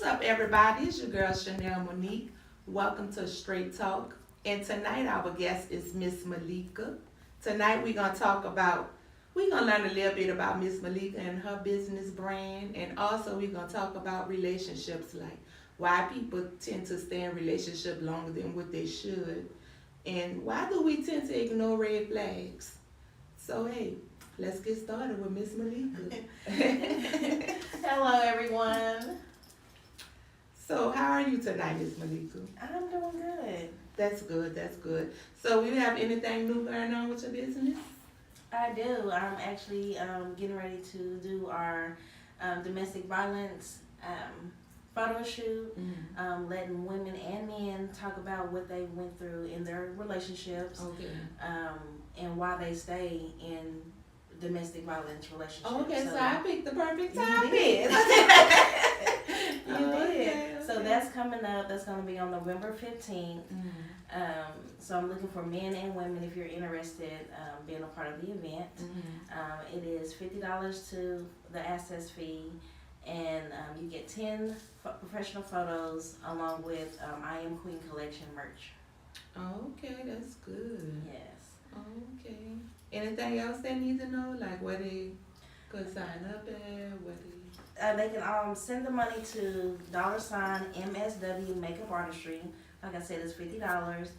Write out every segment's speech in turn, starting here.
What's up, everybody? It's your girl Chanel Monique. Welcome to Straight Talk. And tonight, our guest is Miss Malikah. Tonight, we're gonna learn a little bit about Miss Malikah and her business brand, and also we're gonna talk about relationships, like why people tend to stay in relationship longer than what they should, and why do we tend to ignore red flags. So hey, let's get started with Miss Malikah. Hello, everyone. So how are you tonight, Miss Malikah? I'm doing good. That's good. That's good. So, you have anything new going on with your business? I do. I'm actually getting ready to do our domestic violence photo shoot, letting women and men talk about what they went through in their relationships, Okay. and why they stay in domestic violence relationships. Okay, so I picked the perfect You topic. did. You did. Okay. So that's coming up. That's going to be on November 15th. So I'm looking for men and women if you're interested being a part of the event. It is $50 to the access fee, and you get 10 professional photos along with I Am Queen Collection merch. Okay, that's good. Yes. Okay. Anything else they need to know? Like where they could sign up at? They can send the money to $MSW Makeup Artistry. Like I said, it's $50.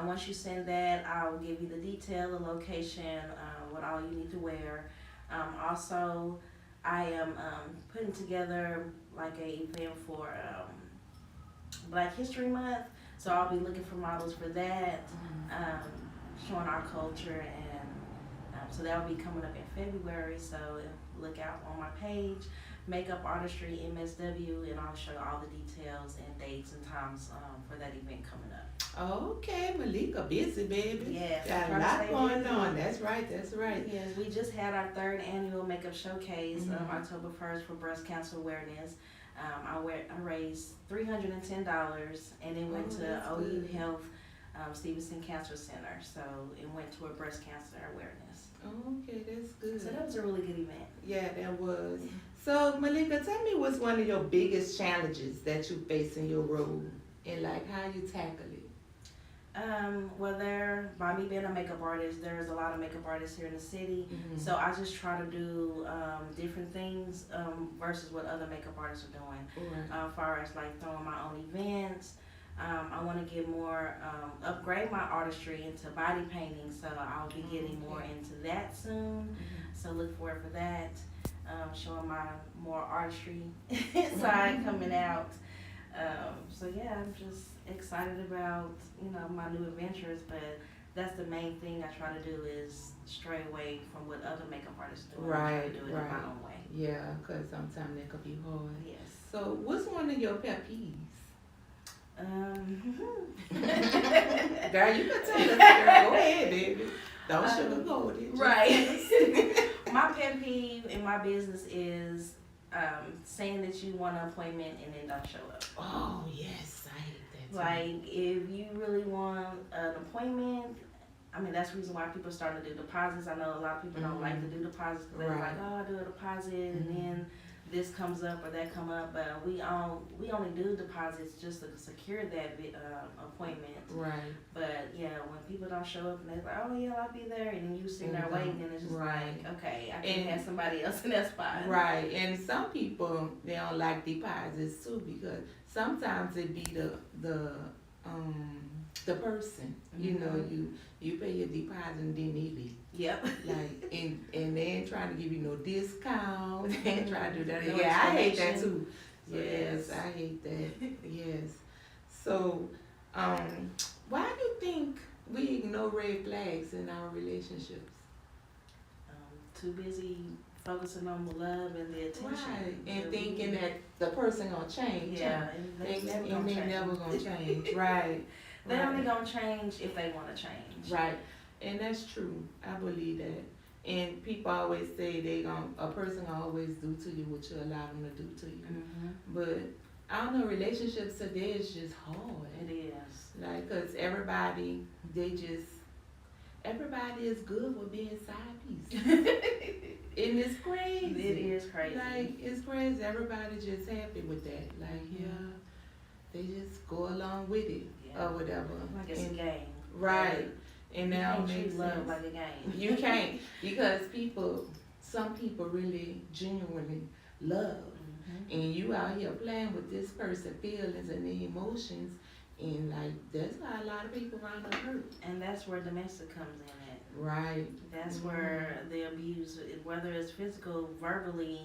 Once you send that, I'll give you the detail, the location, what all you need to wear. Also, I am putting together like a event for Black History Month, so I'll be looking for models for that, showing our culture, and so that will be coming up in February. So look out on my page, Makeup Artistry MSW, and I'll show you all the details and dates and times for that event coming up. Okay, Malikah, busy baby. Yes, got a lot going on. That's right. That's right. Yes, we just had our third annual makeup showcase October 1st for breast cancer awareness. I raised $310, and it went to OU good. Health Stevenson Cancer Center. So it went toward breast cancer awareness. Okay, that's good. So that was a really good event. Yeah, that was. So, Malikah, tell me what's one of your biggest challenges that you face in your role, and like how you tackle it. Well, by me being a makeup artist, there's a lot of makeup artists here in the city. So I just try to do different things versus what other makeup artists are doing. Right. As far as like throwing my own events. I want to get more, upgrade my artistry into body painting. So I'll be getting more into that soon. So look forward for that. Showing my more artistry side coming out. So yeah, I'm just excited about, my new adventures, but that's the main thing I try to do is stray away from what other makeup artists do. Right, I try to do it in my own way. Yeah, because sometimes that could be hard. Yes. So, what's one of your pet peeves? Girl, you can tell us. Girl, go ahead, baby. Don't sugarcoat it. Right. My pet peeve in my business is saying that you want an appointment and then don't show up. Oh, yes, I hate that too. Like, if you really want an appointment, that's the reason why people start to do deposits. I know a lot of people don't like to do deposits because they're like, oh, I do a deposit and then this comes up or that come up. But we only do deposits just to secure that appointment. Right. But yeah, when people don't show up and they're like, oh yeah, I'll be there, and then you sitting there waiting, and it's just like, okay, I can have somebody else in that spot. Right, and some people they don't like deposits too because sometimes it be the person. You pay your deposit and then they leave. Yep. Like and they ain't trying to give you no discount. They ain't trying to do that. No Yeah, I hate that explanation. too. Yes, I hate that. Yes. So, why do you think we ignore red flags in our relationships? Too busy focusing on the love and the attention. Right, and thinking that the person gonna change. Yeah, and they never gonna change. Right. They're only gonna change if they want to change. Right, and that's true. I believe that. And people always say a person gonna always do to you what you allow them to do to you. But I don't know, relationships today is just hard. It is. Like, cause everybody, everybody is good with being side piece. And it's crazy. It is crazy. Like, it's crazy. Everybody just happy with that. Like, yeah, they just go along with it or whatever. Like it's a game. Right. And You now can't it makes treat love sense. like a game. You can't, because some people really genuinely love. And you out here playing with this person's feelings and their emotions, and like that's why a lot of people wind up hurt. And that's where domestic comes in at. Right. That's where the abuse, whether it's physical, verbally,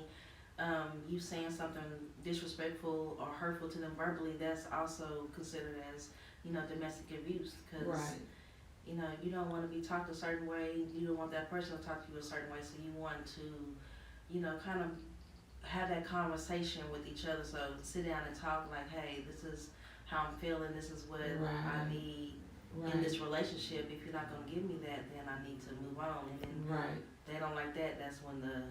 you saying something disrespectful or hurtful to them verbally, that's also considered as, domestic abuse. Because, Right. You don't want to be talked a certain way. You don't want that person to talk to you a certain way. So you want to, kind of have that conversation with each other. So sit down and talk like, hey, this is how I'm feeling. This is what I need in this relationship. If you're not going to give me that, then I need to move on. And then they don't like that. That's when the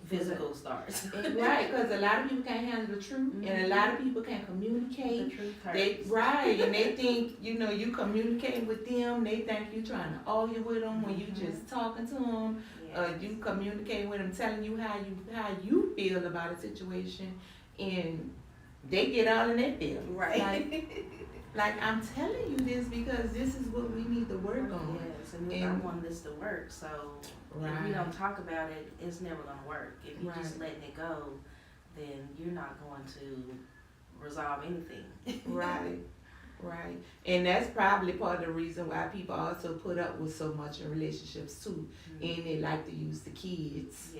physical starts. Right, because a lot of people can't handle the truth, and a lot of people can't communicate. The truth hurts. And they think, you communicating with them, they think you trying to argue with them when you just talking to them. You communicating with them, telling you how you feel about a situation, and they get all in their feelings. Right. Like I'm telling you this because this is what we need to work on. Yes, and I want this to work. So if we don't talk about it, it's never gonna work. If you're just letting it go, then you're not going to resolve anything. Right. And that's probably part of the reason why people also put up with so much in relationships too. And they like to use the kids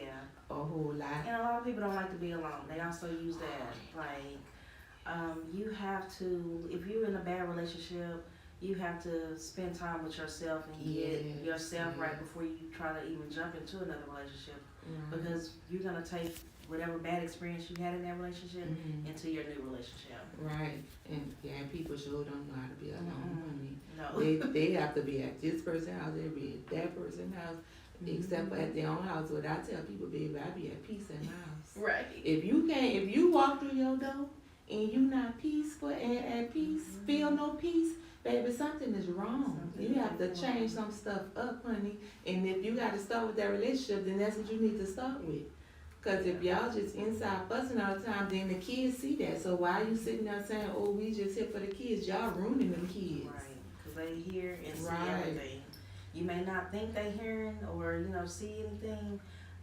a whole lot. And a lot of people don't like to be alone. They also use that. Like, you have to, if you're in a bad relationship, you have to spend time with yourself and get yourself right before you try to even jump into another relationship. Because you're going to take whatever bad experience you had in that relationship into your new relationship. Right. And people sure don't know how to be alone, honey. No. They have to be at this person's house, they be at that person's house, except for at their own house. What I tell people, baby, I be at peace in my house. Right. If you walk through your door and you not peaceful and at peace, feel no peace, baby, something is wrong. You have to change some stuff up, honey. And if you got to start with that relationship, then that's what you need to start with. Because if y'all just inside fussing all the time, then the kids see that. So why are you sitting there saying, oh, we just here for the kids? Y'all ruining them kids. Right, because they hear and see everything. You may not think they hearing or, see anything,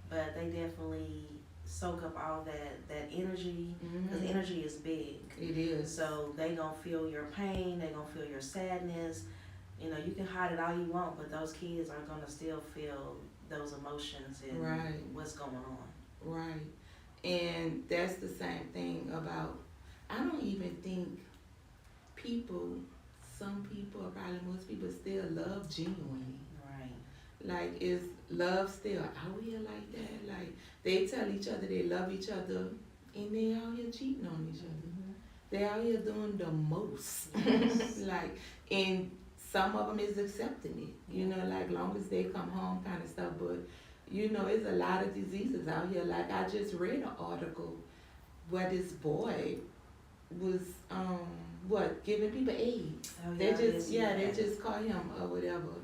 but they definitely soak up all that energy. Because energy is big. It is. So they going to feel your pain. They going to feel your sadness. You can hide it all you want, but those kids are going to still feel those emotions and what's going on. Right. And that's the same thing about, I don't even think some people, or probably most people still love genuinely. Right. Like, is love still out here like that? Like, they tell each other they love each other, and they out here cheating on each other. They out here doing the most. Like, and some of them is accepting it, like long as they come home kind of stuff, but it's a lot of diseases out here. Like I just read an article where this boy was giving people AIDS. They just caught him or whatever.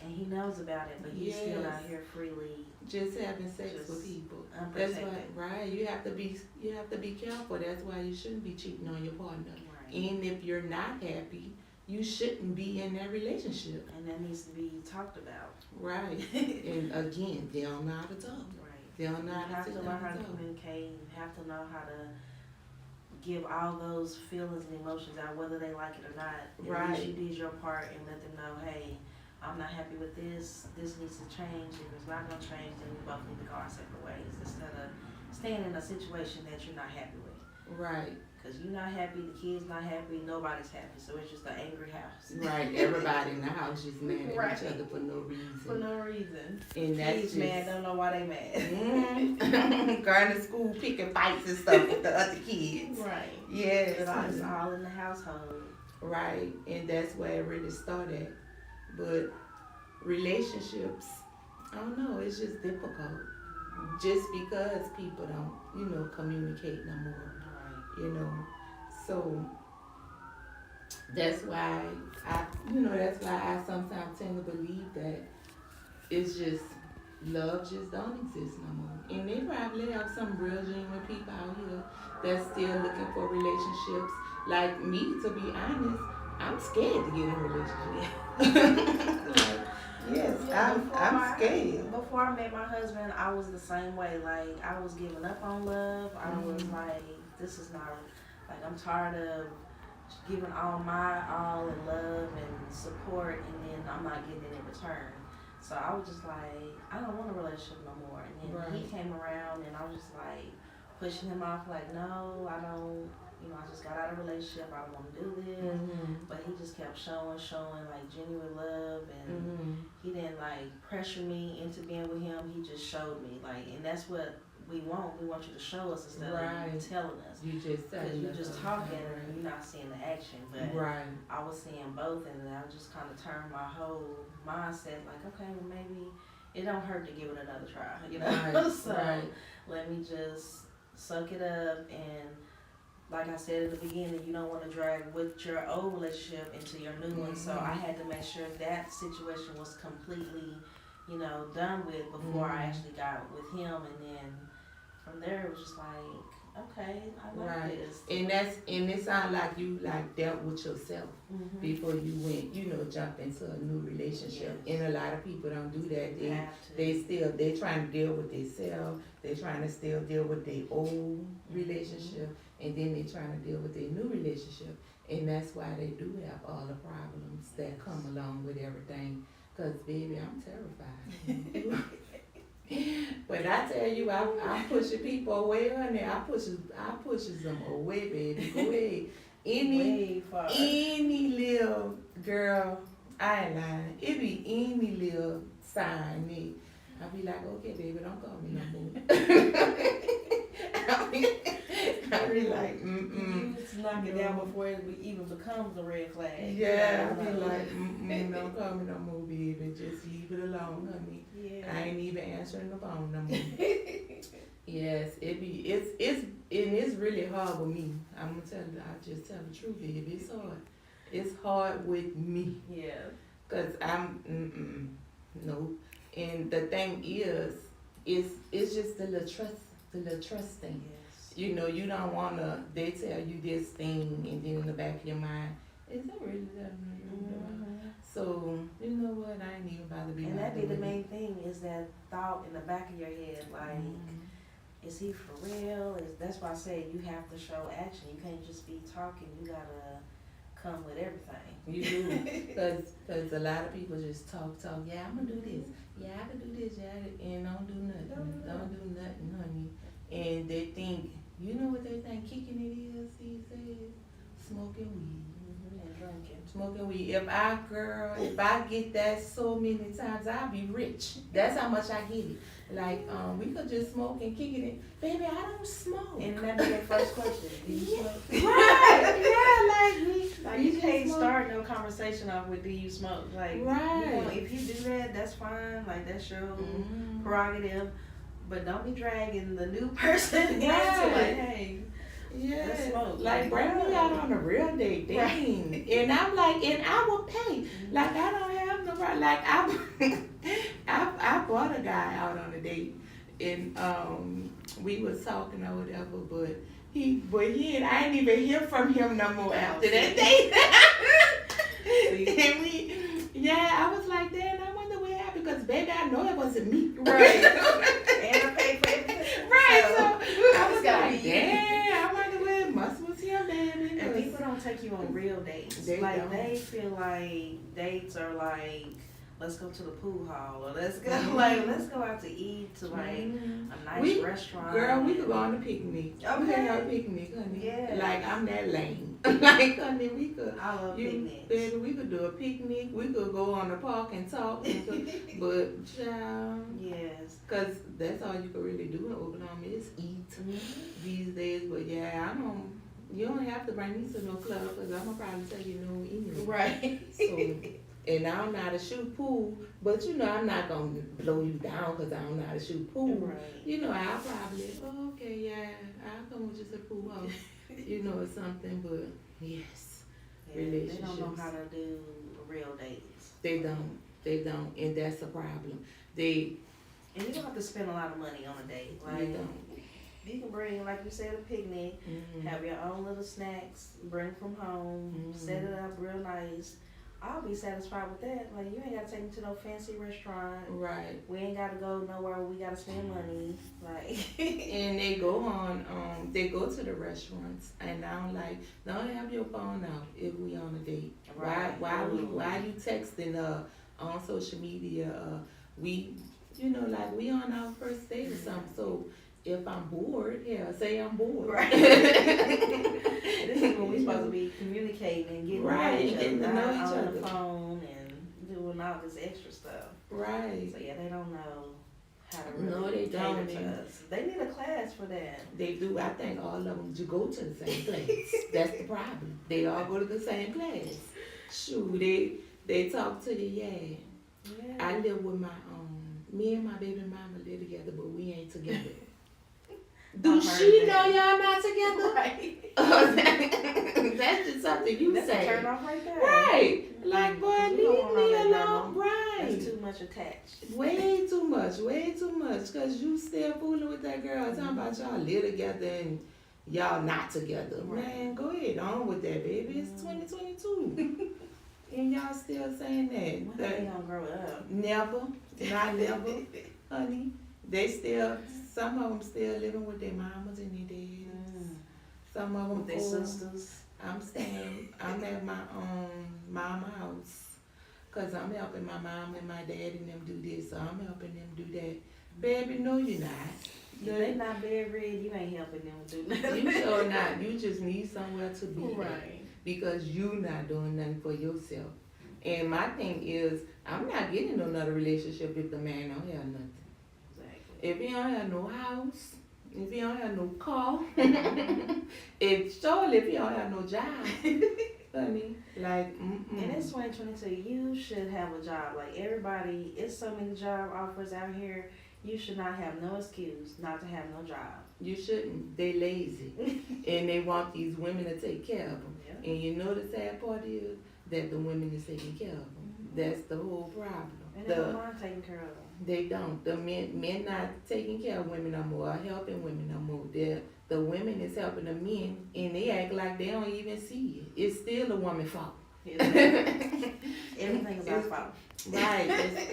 And he knows about it, but he's still out here freely just having sex with people. That's why you have to be careful. That's why you shouldn't be cheating on your partner. Right. And if you're not happy, you shouldn't be in that relationship. And that needs to be talked about. Right. And again, they don't know how to talk. Right. They don't know how to You have to learn how to communicate. You have to know how to give all those feelings and emotions out, whether they like it or not. At least you did your part and let them know, hey, I'm not happy with this. This needs to change. If it's not going to change, then we both need to go our separate ways instead of staying in a situation that you're not happy with. Right. Because you're not happy, the kid's not happy, nobody's happy. So it's just an angry house. Right. Everybody in the house just mad at each other for no reason. For no reason. And that's kids just mad, don't know why they mad. Going to school, picking fights and stuff with the other kids. Right. Yes. It's all in the household. Right. And that's where it really started. But relationships, I don't know, it's just difficult. Just because people don't, communicate no more. So that's why I sometimes tend to believe that it's just love just don't exist no more. And they probably have some real genuine people out here that's still looking for relationships. Like me, to be honest, I'm scared to get in a relationship. Like, yes, Yeah, I'm scared. before I met my husband, I was the same way. Like I was giving up on love. I was like, this is not like I'm tired of giving all my all and love and support, and then I'm not getting it in return. So I was just like, I don't want a relationship no more. And then he came around, and I was just like pushing him off, like, no, I don't. You know, I just got out of a relationship. I don't want to do this. But he just kept showing like genuine love, and he didn't like pressure me into being with him. He just showed me, like, and that's what we want. We want you to show us instead of you telling us. You just because you're just talking and you're not seeing the action. But I was seeing both, and I just kind of turned my whole mindset like, okay, well maybe it don't hurt to give it another try, you know. So let me just suck it up. And like I said at the beginning, you don't want to drag with your old relationship into your new one. So I had to make sure that situation was completely, you know, done with before I actually got with him. And then from there, it was just like, okay, I like this. And it sounds like you like dealt with yourself before you went, you know, jump into a new relationship. And a lot of people don't do that. They trying to deal with themselves. They trying to still deal with their old relationship, and then they trying to deal with their new relationship. And that's why they do have all the problems that come along with everything. Cause baby, I'm terrified. But I tell you, I'm pushing people away, honey. I pushes them away, baby. Go ahead. Any little girl, I ain't lying. It be any little sign me. I be like, okay, baby, don't call me no more. I be like, You just knock it down before it even becomes a red flag. Yeah, I be like, don't call me no more, baby. Just leave it alone, honey. Yeah. I ain't even answering the phone no more. Yes, it's really hard with me. I'm gonna tell you, I just tell the truth, baby. It's hard. It's hard with me. Yeah. Cause I'm no. And the thing is, it's just the little trust thing. Yes. You know, you don't wanna. They tell you this thing, and then in the back of your mind, is that really that? So you know what? I ain't even about to be. And that be the main thing, is that thought in the back of your head, like, is he for real? That's why I say you have to show action. You can't just be talking. You gotta come with everything. You do, because a lot of people just talk. Yeah, I'm gonna do this. Yeah, I can do this. Yeah, and don't do nothing. Don't do nothing, honey. And they think, you know what they think kicking it is these days? Smoking weed. And drinking. Smoking weed. If I get that so many times, I'll be rich. That's how much I get it. Like, we could just smoke and kick it in. Baby, I don't smoke. And that'd be their first question. Do you smoke? Right. Like you can't start no conversation off with, do you smoke? Like, you know, if you do that, that's fine. Like, that's your prerogative. But don't be dragging the new person into like, hey, let's smoke. Like, bring me out on a real date thing. And I'm like, and I will pay. Like, I don't have no right. Like, I brought a guy out on a date, and we was talking or whatever, but I didn't even hear from him no more after that date. And I was like, damn, I wonder what happened, because baby, I know it wasn't me. Right. And I paid for everything. Right. So I was like, damn, I wonder what it was him, baby. And people don't take you on real dates. They feel like dates are like, let's go to the pool hall, or let's go let's go out to eat to like a nice restaurant. Girl, we could go on a picnic. Okay. We could have a picnic, honey. Yeah. Like, I'm that lame. Like, honey, we could. I love picnics. Baby, we could do a picnic. We could go on the park and talk. But, child. Yes. Because that's all you can really do in Oklahoma is eat these days. But yeah, you don't have to bring me to no club, because I'm going to probably tell you no anyway. Right. So, and I don't know how to shoot pool, but you know I'm not going to blow you down because I don't know how to shoot pool. Right. You know, I'll probably, okay, yeah, I'll come with you to the pool house, you know, or something, but yes, relationships. They don't know how to do real dates. They don't. They don't, and that's a problem. They And you don't have to spend a lot of money on a date. they Like, don't. you can bring, like you said, a picnic, Mhm. have your own little snacks, bring from home, set it up real nice. I'll be satisfied with that. Like, you ain't gotta take me to no fancy restaurant. Right. We ain't gotta go nowhere where we gotta spend money. Like, And they go on, they go to the restaurants, and I'm like, don't have your phone out if we on a date. Right. Why you texting on social media? We, like we on our first date or something. So if I'm bored, say I'm bored. right. This is when we supposed to be communicating and getting Right, to know each getting to other, know not each on other. the phone and doing all this extra stuff. Right. So yeah, they don't know how to No, really they cater don't. to us. They need a class for that. They do. I think all of them do go to the same class. That's the problem. They all go to the same class. Shoot, they talk to you. Yeah. Yeah. I live with me and my baby mama live together, but we ain't together. Do she know y'all not together? Right. That's just something you That's say. a turn off right there. Right. Like, boy, 'Cause we leave don't want all me that alone. drama. Right. That's too much attached. Way too much. Cause you still fooling with that girl. Talking about y'all live together and y'all not together. Right. Man, go ahead on with that, baby. It's 2022. And y'all still saying When that. are they gonna grow up? Never, not never, honey. They still, some of them still living with their mamas and their dads. Some of them With their sisters. I'm at my mama house, cause I'm helping my mom and my dad and them do this, so I'm helping them do that. Baby, no, you're not. If they not bedridden, you ain't helping them do nothing. You sure not. You just need somewhere to be at, Right. because you not doing nothing for yourself. And my thing is, I'm not getting another relationship if the man don't have nothing. Exactly. If he don't have no house, if he don't have no car, if he don't have no job, honey, like, And it's 2022. You should have a job. Like everybody, it's so many job offers out here. You should not have no excuse not to have no job. you shouldn't. They lazy, and they want these women to take care of them. Yeah. And you know the sad part is that the women is taking care of them. That's the whole problem. And they don't mind taking care of them. They don't. The men not taking care of women no more, or helping women no more. The women is helping the men, and they act like they don't even see it. It's still the woman's fault. Everything is our fault. Right.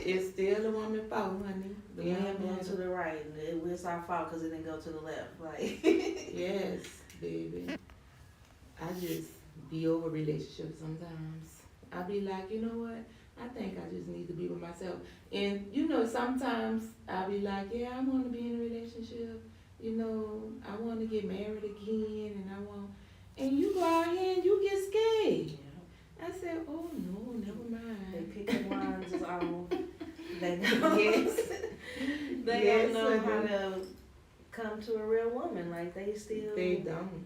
It's still the woman's fault, honey. The wind blew to the right, and it's our fault because it didn't go to the left. Like, Yes, baby. I just be over relationships sometimes. I be like, you know what? I think I just need to be with myself. And sometimes I be like, yeah, I want to be in a relationship. I want to get married again, and you go out here and you get scared. I said, oh no, never they mind. pick the ones is all. They Yes. they Yes, don't know honey. how to come to a real woman. Like they still. They don't.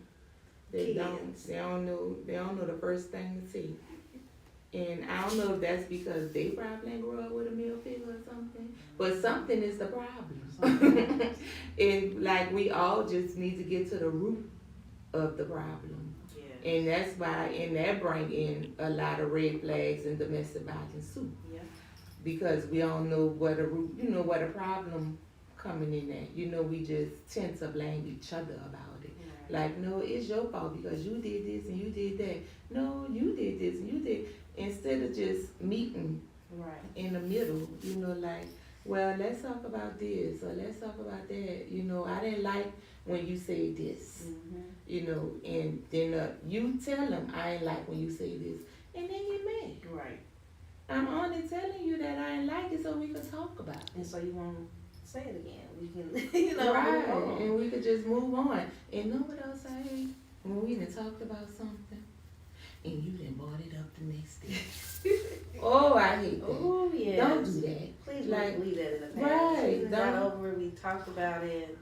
They don't. Kids. They don't know. They don't know the first thing to say. And I don't know if that's because they probably ain't grew up with a male figure or something. But something is the problem. And like we all just need to get to the root of the problem. Yeah. And that's why, and that bring in a lot of red flags and domestic violence too. Yeah. Because we don't know what the root, what the problem coming in at. We just tend to blame each other about it. Right. Like, no, it's your fault because you did this and you did that. No, you did this and you did. Instead of just meeting Right. in the middle, like, well, let's talk about this or let's talk about that. I didn't like when you say this, and then you tell them, I ain't like when you say this, and then get mad. Right. I'm only telling you that I ain't like it so we can talk about it. And so you won't say it again. We can, Right, move on. and we could just move on. And know what else I hate? When we done talked about something, and you done brought it up the next day. Oh, I hate that. Oh yeah. Don't do that. Please Like, leave that in the past. right, We got don't- over it. We talked about it.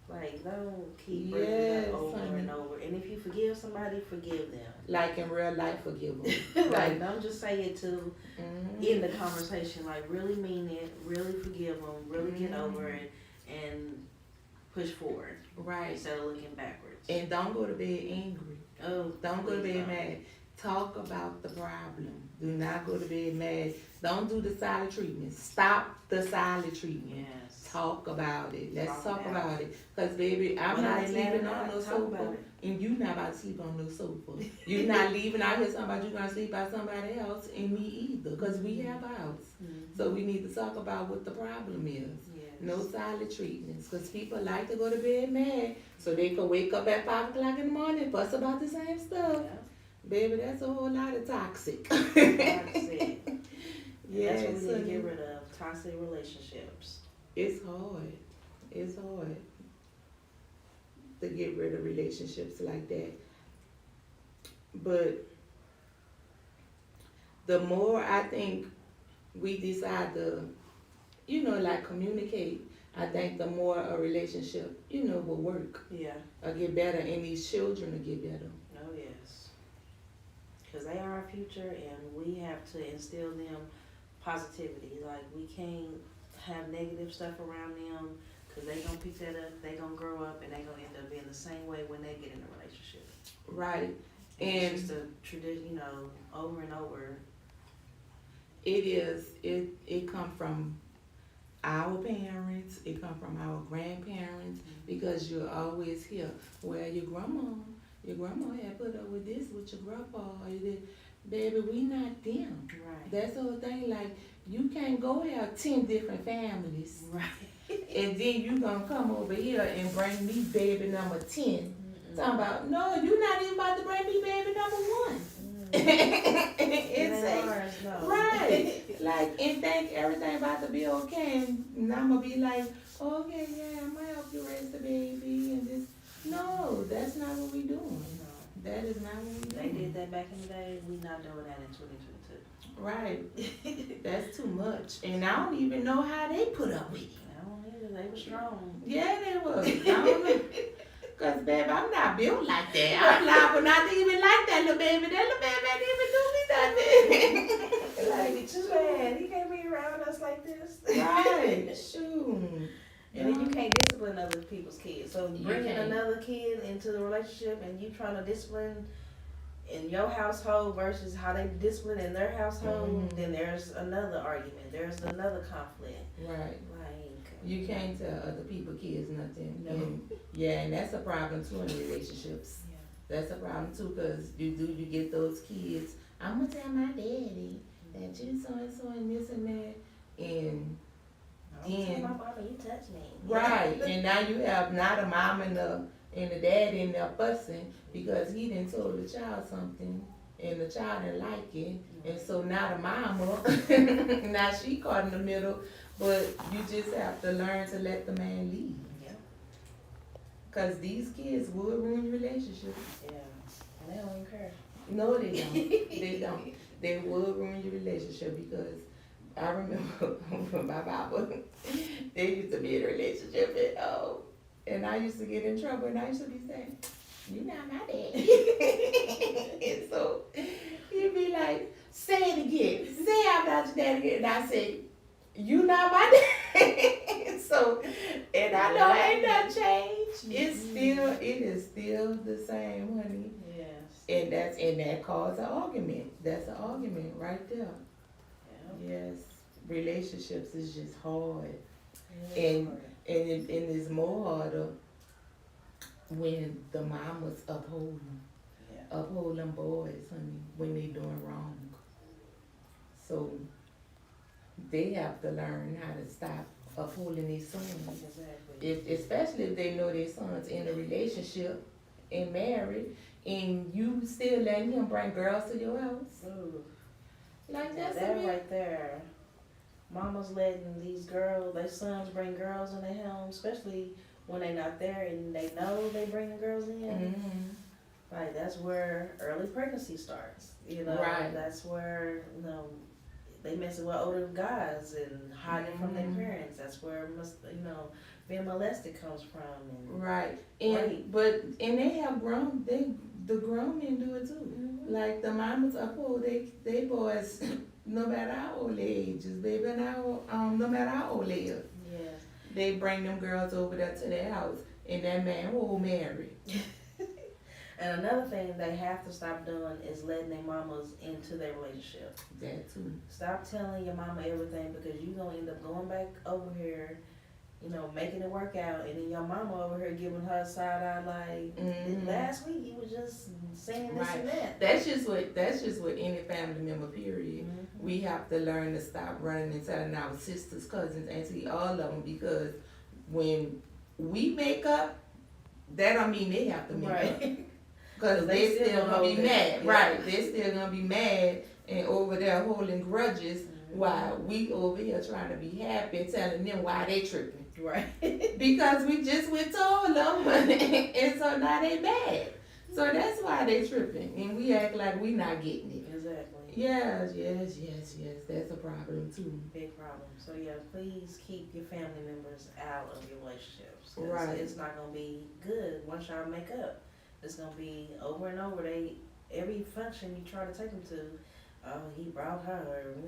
Like, don't keep bringing Yes, it up over honey. and over. And if you forgive somebody, forgive them. Like in real life, forgive them. Like, don't just say it to Mhm. end the conversation. Like, really mean it. Really forgive them. Really get Mhm. over it and push forward Right. instead of looking backwards. And don't go to bed angry. Oh, Don't go to please bed don't. mad. Talk about the problem. Do not go to bed mad. Don't do the silent treatment. Stop the silent treatment. Yes. Talk about it. Let's talk about about it. Cause baby, I'm Whether not they mad sleeping or on not, no talk about sofa, it. and you not about to sleep on no sofa. You're not leaving out here somebody you gonna sleep by somebody else, and me either. Cause we have ours. So we need to talk about what the problem is. Yes. No silent treatments, cause people like to go to bed mad, so they can wake up at 5 o'clock in the morning and fuss about the same stuff. Yeah. Baby, that's a whole lot of toxic. Toxic. Yes, That's what we need to honey. get rid of. Toxic relationships. It's hard. It's hard to get rid of relationships like that. But the more I think we decide to, like communicate, I think the more a relationship, will work Yeah. or get better, and these children will get better. Oh yes. Because they are our future, and we have to instill them positivity. Like, we can't have negative stuff around them, because they gonna pick that up. They gonna grow up, and they gonna end up being the same way when they get in a relationship. Right. And And it's just a tradition, over and over. it is, it come from our parents, it come from our grandparents, because you're always here. Well, your grandma had put up with this with your grandpa, or you did. Baby, we not them. Right. That's the whole thing. Like, you can't go have 10 different families, Right. and then you gonna come over here and bring me baby number 10. Talking about, no, you not even about to bring me baby number 1. It's ours, no. right. Like, and think everything about to be okay, and I'm gonna be like, okay, yeah, I'm gonna help you raise the baby, and this. No, that's not what we doing. No. That is not what we They doing. did that back in the day. We not doing that in 2022. Right. That's too much. And I don't even know how they put up with it. I don't either. They were strong. Yeah, they was. I don't know. Cause baby, I'm not built like that. I'm liable not to even like that little baby. That little baby ain't even do me nothing. Like, too bad. He can't be around us like this. Right. Shoot. And then you can't discipline other people's kids. So You bringing can't. another kid into the relationship, and you trying to discipline in your household versus how they discipline in their household, then there's another argument. There's another conflict. Right. Like, You can't tell other people kids nothing. No. And that's a problem too in relationships. yeah. That's a problem too, cause you get those kids. I'm gonna tell my daddy that you so and this and that, and I don't tell my mama you touch me. right. And now you have not a mom and the dad in there fussing because he done told the child something and the child didn't like it, and so now the mama now she caught in the middle. But you just have to learn to let the man lead. Yeah. Cause these kids will ruin your relationship. Yeah. And they don't even care. No, they don't. They don't. They will ruin your relationship, because I remember from my Bible, they used to be in a relationship, and I used to get in trouble, and I used to be saying, "You not my daddy." And so he'd be like, "Say it again. Say I'm not your daddy again." And I say, "You not my daddy." So, and I know ain't nothing changed. It is still the same, honey. Yes. And that caused an argument. That's an argument right there. Yeah. Yes, relationships is just hard, Yeah. and it's more harder when the mamas uphold them boys, honey, when they doing wrong. So they have to learn how to stop upholding their sons. Exactly. Especially if they know their son's in a relationship and married, and you still letting him bring girls to your house. Ooh. Like that's a That bit- right there. Mama's letting these girls, their sons bring girls in their home, especially when they not there and they know they bringing girls in. Mhm. Like, that's where early pregnancy starts. Right. That's where, they messing with older guys and hiding from their parents. That's where, being molested comes from. And Right. And Right. but they have grown. The grown men do it too. Like the mamas uphold they boys, no matter how old their age is, baby, no matter how old they are, yes. they bring them girls over there to their house, and that man married. And another thing they have to stop doing is letting their mamas into their relationship. That too. Stop telling your mama everything because you gonna end up going back over here, making it work out, and then your mama over here giving her side eye like last week you was just saying this and that. That's just what any family member, period. We have to learn to stop running and telling our sisters, cousins, auntie, all of them, because when we make up, that don't mean they have to make up. Because they still gonna be mad. Yeah. Right. They still gonna be mad and over there holding grudges while we over here trying to be happy and telling them why they tripping. Right. Because we just went told them and so now they mad. So that's why they tripping. And we act like we not getting it. Exactly. Yes. That's a problem too. Big problem. So yeah, please keep your family members out of your relationships. 'Cause Right. it's not gonna be good once y'all make up. It's gonna be over and over. Every function you try to take them to, oh, he brought her, And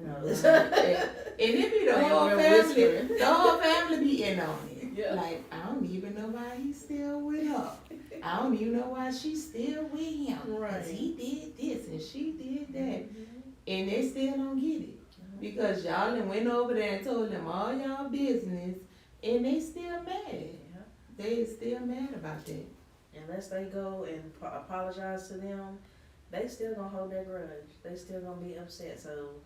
it be the Like whole we're family. whispering. The whole family be in on it. Yeah. Like, I don't even know why he's still with her. I don't even know why she's still with him. Right. 'Cause he did this and she did that. And they still don't get it. Because y'all done went over there and told them all y'all business and they still mad. Yeah. They still mad about that. Unless they go and apologize to them, they still gonna hold their grudge. They still gonna be upset. So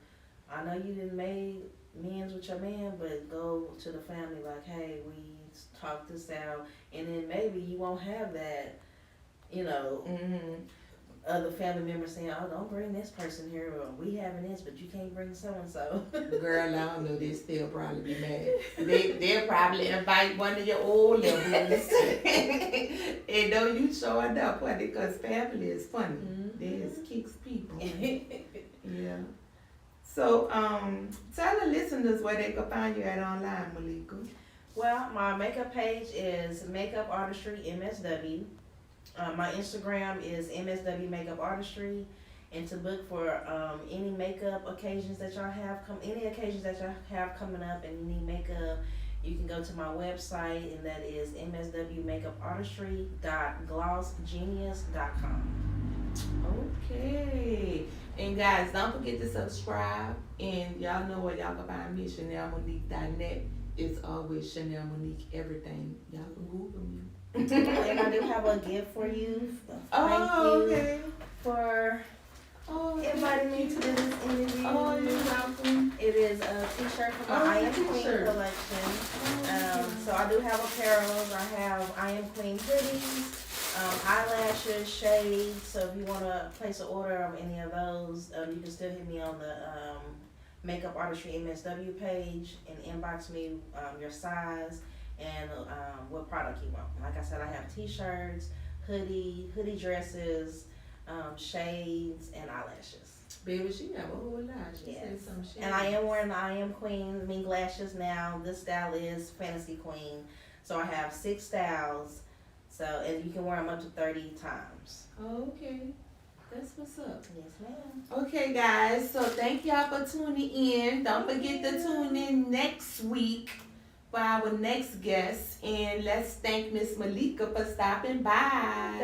I know you didn't make amends with your man, but go to the family like, hey, we talked this out, and then maybe you won't have that, other family members saying, oh, don't bring this person here, or we having this, but you can't bring so and so. Girl, I don't know, they still probably be mad. They'll probably invite one of your old lovers. And though you showing up for it, because family is funny. They just kicks people. Yeah. So, tell the listeners where they can find you at online, Malikah. Well, my makeup page is Makeup Artistry MSW. My Instagram is MSW Makeup Artistry. And to book for any makeup occasions that y'all have any occasions that y'all have coming up and you need makeup, you can go to my website, and that is mswmakeupartistry.glossgenius.com. Okay. And guys, don't forget to subscribe. And y'all know where y'all can find me, ChanelMonique.net. It's always Chanel Monique everything. Y'all can Google me. And I do have a gift for you. Thank okay. you for inviting me to this interview. Oh, you're welcome. It is a t-shirt from my I Am Queen collection. So I do have apparel. I have I Am Queen hoodies, eyelashes, shades. So if you want to place an order of any of those, you can still hit me on the Makeup Artistry MSW page and inbox me your size and what product you want. Like I said, I have t-shirts, hoodie dresses, shades, and eyelashes. Baby, she have a whole lot. She said some shit. And I am wearing the I Am Queen mink lashes now. This style is Fantasy Queen. So I have 6 styles. So, and you can wear them up to 30 times. Okay. That's what's up. Yes, ma'am. Okay, guys. So thank y'all for tuning in. Don't forget to tune in next week for our next guest. And let's thank Miss Malikah for stopping by.